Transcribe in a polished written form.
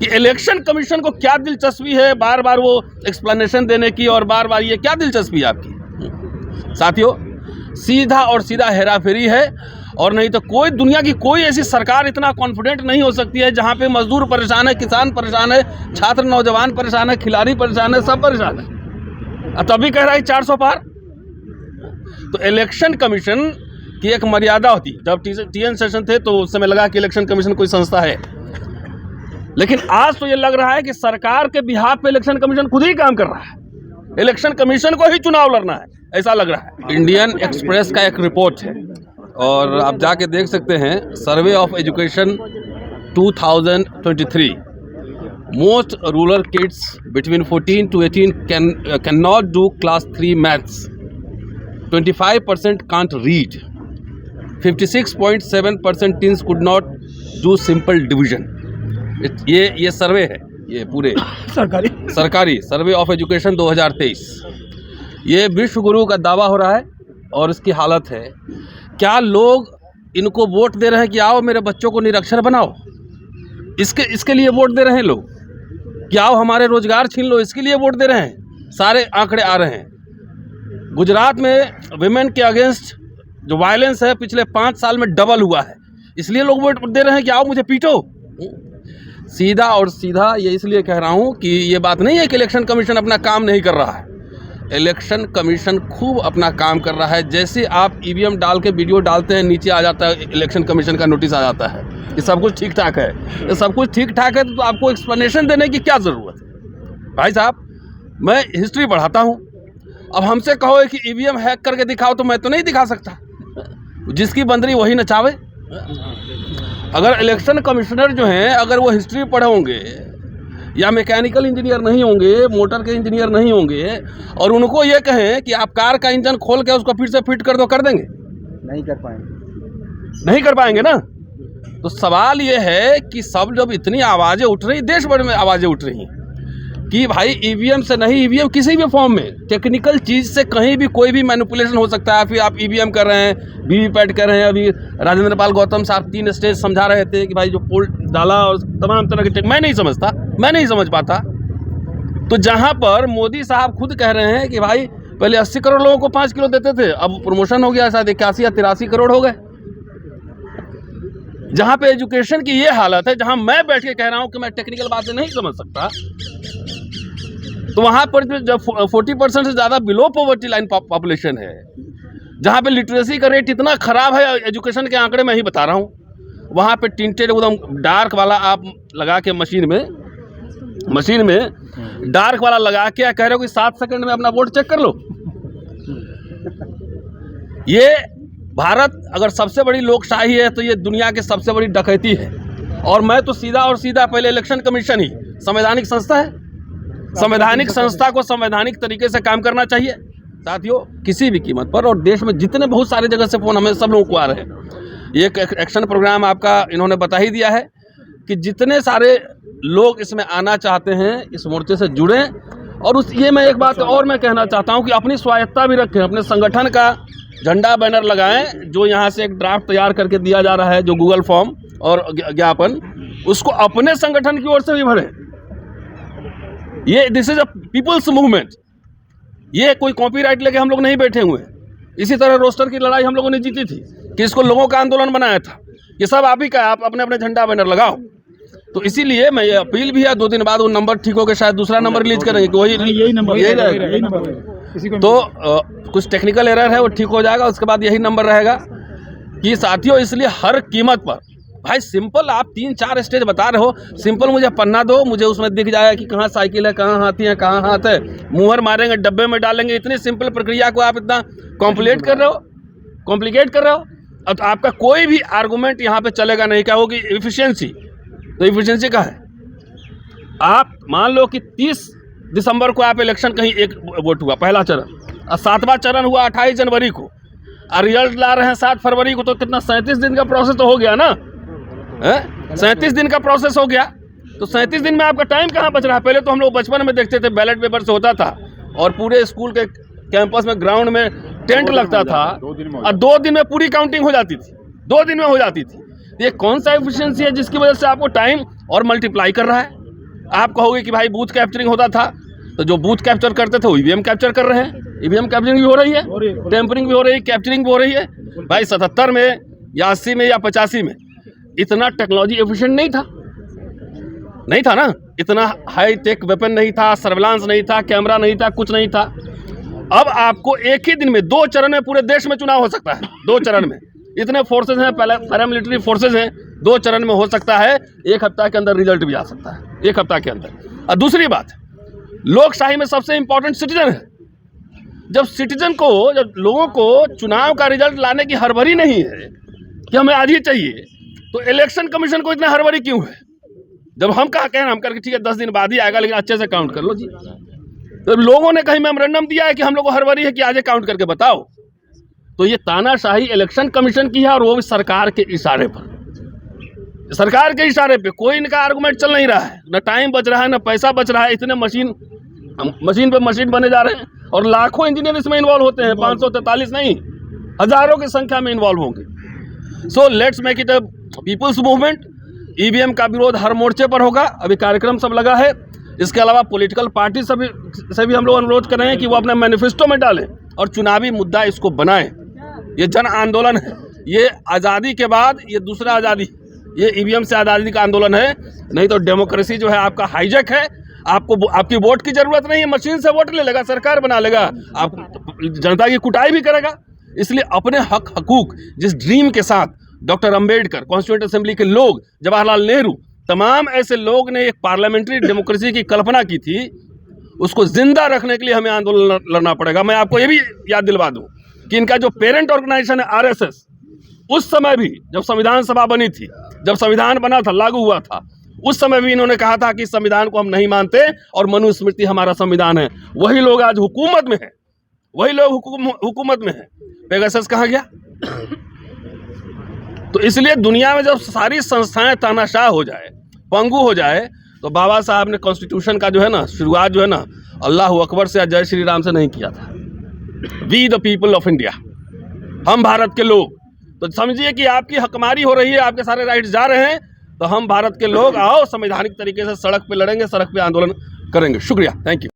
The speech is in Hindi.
कि इलेक्शन कमीशन को क्या दिलचस्पी है बार बार वो एक्सप्लेनेशन देने की, और बार बार ये क्या दिलचस्पी है आपकी? साथियों, सीधा और सीधा हेराफेरी है। और नहीं तो कोई दुनिया की कोई ऐसी सरकार इतना कॉन्फिडेंट नहीं हो सकती है जहां पे मजदूर परेशान है, किसान परेशान है, छात्र नौजवान परेशान है, खिलाड़ी परेशान है, सब परेशान है, तभी कह रहा है 400 पार। तो इलेक्शन कमीशन की एक मर्यादा होती। जब टीएन सेशन थे तो उस समय लगा कि इलेक्शन कमीशन कोई संस्था है, लेकिन आज तो ये लग रहा है कि सरकार के बिहाफ पे इलेक्शन कमीशन खुद ही काम कर रहा है, इलेक्शन कमीशन को ही चुनाव लड़ना है, ऐसा लग रहा है। इंडियन एक्सप्रेस का एक रिपोर्ट है और आप जाके देख सकते हैं, survey of education 2023, most rural kids between 14 to 18 can not do class 3 maths, 25% can't read, 56.7% teens could not do simple division. ये सर्वे है, ये पूरे सरकारी सर्वे ऑफ एजुकेशन 2023। ये विश्व गुरु का दावा हो रहा है और इसकी हालत है। क्या लोग इनको वोट दे रहे हैं कि आओ मेरे बच्चों को निरक्षर बनाओ, इसके लिए वोट दे रहे हैं लोग? कि आओ हमारे रोजगार छीन लो, इसके लिए वोट दे रहे हैं? सारे आंकड़े आ रहे हैं। गुजरात में विमेन के अगेंस्ट जो वायलेंस है पिछले 5 साल में डबल हुआ है, इसलिए लोग वोट दे रहे हैं कि आओ मुझे पीटो। सीधा और सीधा ये इसलिए कह रहा हूँ कि ये बात नहीं है कि इलेक्शन कमीशन अपना काम नहीं कर रहा है। इलेक्शन कमीशन खूब अपना काम कर रहा है। जैसे आप ईवीएम डाल के वीडियो डालते हैं, नीचे आ जाता है इलेक्शन कमीशन का नोटिस आ जाता है कि सब कुछ ठीक ठाक है। ये सब कुछ ठीक ठाक है तो आपको एक्सप्लेनेशन देने की क्या ज़रूरत है? भाई साहब, मैं हिस्ट्री पढ़ाता हूँ, अब हमसे कहो कि ईवीएम हैक करके दिखाओ तो मैं तो नहीं दिखा सकता, जिसकी बंदरी वही नचावे। अगर इलेक्शन कमिश्नर जो हैं, अगर वो हिस्ट्री पढ़े होंगे या मैकेनिकल इंजीनियर नहीं होंगे, मोटर के इंजीनियर नहीं होंगे, और उनको ये कहें कि आप कार का इंजन खोल के उसको फिर से फिट कर दो, कर देंगे? नहीं कर पाएंगे ना। तो सवाल ये है कि सब जब इतनी आवाज़ें उठ रही, देश भर में आवाज़ें उठ रही कि भाई ईवीएम से नहीं, ईवीएम किसी भी फॉर्म में टेक्निकल चीज़ से कहीं भी कोई भी मैनिपुलेशन हो सकता है। फिर आप ईवीएम कर रहे हैं, वीवीपैट कर रहे हैं। अभी राजेंद्र पाल गौतम साहब 3 स्टेज समझा रहे थे कि भाई जो पोल डाला और तमाम तरह के मैं नहीं समझ पाता। तो जहाँ पर मोदी साहब खुद कह रहे हैं कि भाई पहले 80 करोड़ लोगों को 5 किलो देते थे, अब प्रमोशन हो गया, शायद 81 या 83 करोड़ हो गए। जहाँ पे एजुकेशन की ये हालत है, जहाँ मैं बैठ के कह रहा हूँ कि मैं टेक्निकल बातें नहीं समझ सकता, तो वहाँ पर जब 40% से ज़्यादा बिलो पॉवर्टी लाइन पॉपुलेशन है, जहाँ पे लिटरेसी का रेट इतना ख़राब है, एजुकेशन के आंकड़े मैं ही बता रहा हूँ, वहाँ पे टिंटेड एकदम डार्क वाला आप लगा के मशीन में डार्क वाला लगा के कह रहे हो कि 7 सेकंड में अपना वोट चेक कर लो। ये भारत अगर सबसे बड़ी लोकशाही है तो ये दुनिया की सबसे बड़ी डकैती है। और मैं तो सीधा और सीधा पहले इलेक्शन कमीशन ही संवैधानिक संस्था है, संवैधानिक संस्था को संवैधानिक तरीके से काम करना चाहिए साथियों, किसी भी कीमत पर। और देश में जितने बहुत सारे जगह से फ़ोन हमें सब लोगों को आ रहे हैं। ये एक एक्शन प्रोग्राम आपका इन्होंने बता ही दिया है कि जितने सारे लोग इसमें आना चाहते हैं इस मोर्चे से जुड़ें। और ये मैं एक बात और मैं कहना चाहता हूं कि अपनी स्वायत्ता भी रखें, अपने संगठन का झंडा बैनर लगाएं। जो यहाँ से एक ड्राफ्ट तैयार करके दिया जा रहा है, जो गूगल फॉर्म और ज्ञापन, उसको अपने संगठन की ओर से भी भरें। ये this is a people's movement. ये कोई कॉपीराइट लेके हम लोग नहीं बैठे हुए हैं। इसी तरह रोस्टर की लड़ाई हम लोगों ने जीती थी कि इसको लोगों का आंदोलन बनाया था। ये सब आप ही का, आप अपने अपने झंडा बैनर लगाओ। तो इसीलिए मैं ये अपील भी है, 2 दिन बाद वो नंबर ठीक हो के शायद दूसरा नंबर रिलीज करेंगे कि वही रहेगा। तो कुछ टेक्निकल एरर है, वो ठीक हो जाएगा, उसके बाद यही नंबर रहेगा। कि साथियों, इसलिए हर कीमत पर भाई सिंपल आप 3-4 स्टेज बता रहे हो, सिंपल मुझे पन्ना दो, मुझे उसमें दिख जाएगा कि कहाँ साइकिल है, कहाँ हाथी है, कहाँ हाथ है, मुहर मारेंगे, डब्बे में डालेंगे। इतनी सिंपल प्रक्रिया को आप इतना कॉम्प्लिकेट कर रहे हो। अब आपका कोई भी आर्गूमेंट यहाँ पे चलेगा नहीं। क्या होगी? इफिशियंसी। तो इफिशियंसी का है, आप मान लो कि 30 दिसंबर को आप इलेक्शन कहीं एक वोट हुआ, पहला चरण, और 7वां चरण हुआ 28 जनवरी को, और रिजल्ट ला रहे हैं 7 फरवरी को। तो कितना 37 दिन का प्रोसेस तो हो गया ना, 37 दिन का प्रोसेस हो गया। तो 37 दिन में आपका टाइम कहाँ बच रहा है? पहले तो हम लोग बचपन में देखते थे, बैलेट पेपर से होता था और पूरे स्कूल के कैंपस में, ग्राउंड में टेंट लगता था और 2 दिन में पूरी काउंटिंग हो जाती थी, 2 दिन में हो जाती थी। ये कौन सा एफिशिएंसी है जिसकी वजह से आपको टाइम और मल्टीप्लाई कर रहा है? आप कहोगे कि भाई बूथ कैप्चरिंग होता था, तो जो बूथ कैप्चर करते थे वो ईवीएम कैप्चर कर रहे हैं। ईवीएम कैप्चरिंग भी हो रही है, टेम्परिंग भी हो रही है, कैप्चरिंग भी हो रही है। भाई 77 में या 80 में या 85 में इतना टेक्नोलॉजी एफिशिएंट नहीं था ना, इतना हाई टेक वेपन नहीं था, सर्विलांस नहीं था, कैमरा नहीं था, कुछ नहीं था। अब आपको एक ही दिन में 2 चरण में पूरे देश में चुनाव हो सकता है। 2 चरण में इतने फोर्सेज हैं, पैरामिलिट्री फोर्सेज हैं, 2 चरण में हो सकता है। 1 हफ्ता के अंदर रिजल्ट भी आ सकता है, 1 हफ्ता के अंदर। और दूसरी बात, लोकशाही में सबसे इंपॉर्टेंट सिटीजन है। जब लोगों को चुनाव का रिजल्ट लाने की हड़बड़ी नहीं है कि हमें आज ही चाहिए, तो इलेक्शन कमीशन को इतना हड़बड़ी क्यों है? जब हम कहा कहें हम करके ठीक है 10 दिन बाद ही आएगा, लेकिन अच्छे से काउंट कर लो जी। तो लोगों ने कहीं मेमोरेंडम दिया है कि हम लोग को हड़बड़ी है कि आज काउंट करके बताओ, तो ये तानाशाही इलेक्शन कमीशन की है, और वो भी सरकार के इशारे पर। सरकार के इशारे पे कोई इनका आर्गुमेंट चल नहीं रहा है, न टाइम बच रहा है, न पैसा बच रहा है। इतने मशीन पे मशीन बने जा रहे हैं, और लाखों इंजीनियर इसमें इन्वॉल्व होते हैं। 543 नहीं, हजारों की संख्या में इन्वॉल्व होंगे। So let's make it a people's movement. EVM का विरोध हर मोर्चे पर होगा। अभी कार्यक्रम सब लगा है। इसके अलावा पॉलिटिकल पार्टी से भी हम लोग अनुरोध कर रहे हैं कि वो अपने मैनिफेस्टो में डालें और चुनावी मुद्दा इसको बनाएं। ये जन आंदोलन है, ये आज़ादी के बाद ये दूसरा आज़ादी, ये ईवीएम से आज़ादी का आंदोलन है। नहीं तो डेमोक्रेसी जो है आपका हाईजैक है। आपको आपकी वोट की जरूरत नहीं है, मशीन से वोट ले लेगा, सरकार बना लेगा, आप जनता की कुटाई भी करेगा। इसलिए अपने हक हकूक, जिस ड्रीम के साथ डॉक्टर अंबेडकर, कॉन्स्टिट्यूएंट असेंबली के लोग, जवाहरलाल नेहरू, तमाम ऐसे लोग ने एक पार्लियामेंट्री डेमोक्रेसी की कल्पना की थी, उसको जिंदा रखने के लिए हमें आंदोलन लड़ना पड़ेगा। मैं आपको ये भी याद दिलवा दूं कि इनका जो पेरेंट ऑर्गेनाइजेशन है आरएसएस, उस समय भी जब संविधान सभा बनी थी, जब संविधान बना था, लागू हुआ था, उस समय भी इन्होंने कहा था कि संविधान को हम नहीं मानते और मनुस्मृति हमारा संविधान है। वही लोग आज हुकूमत में हैं, वही लोग हुकूमत में हैं। पेगासस कहाँ गया? तो इसलिए दुनिया में जब सारी संस्थाएं तानाशाह हो जाए, पंगु हो जाए, तो बाबा साहब ने कॉन्स्टिट्यूशन का जो है ना शुरुआत जो है ना अल्लाह अकबर से या जय श्री राम से नहीं किया था। We the people of India, हम भारत के लोग। तो समझिए कि आपकी हकमारी हो रही है, आपके सारे राइट्स जा रहे हैं, तो हम भारत के लोग आओ संवैधानिक तरीके से सड़क पे लड़ेंगे, सड़क पे आंदोलन करेंगे। शुक्रिया, थैंक यू।